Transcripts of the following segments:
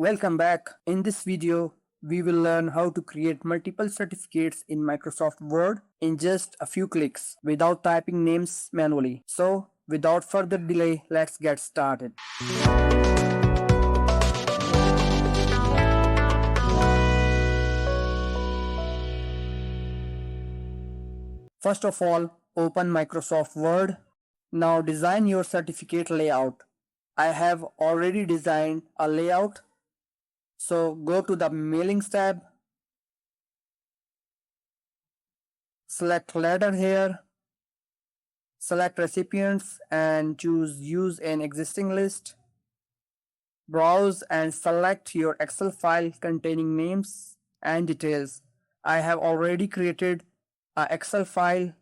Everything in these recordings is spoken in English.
Welcome back. In this video, we will learn how to create multiple certificates in Microsoft Word in just a few clicks without typing names manually. So, without further delay, let's get started. First of all, open Microsoft Word. Now design your certificate layout. I have already designed a layout. So go to the Mailings tab, select Letter here, select Recipients and choose Use an Existing List. Browse and select your Excel file containing names and details. I have already created an Excel file,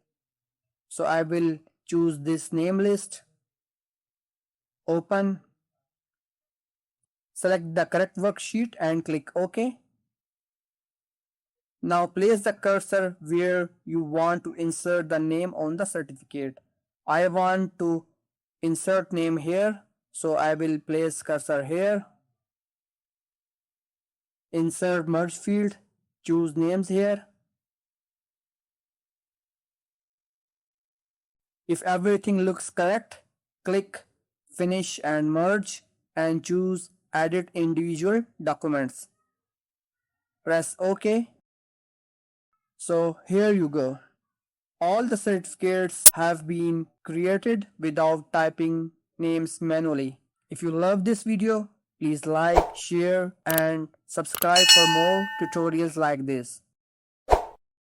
so I will choose this name list. Open. Select the correct worksheet and click OK. Now place the cursor where you want to insert the name on the certificate. I want to insert name here, so I will place cursor here. Insert merge field, choose names here. If everything looks correct, click finish and merge and choose edit individual documents. Press OK. So here you go. All the certificates have been created without typing names manually. If you love this video, please like, share and subscribe for more tutorials like this.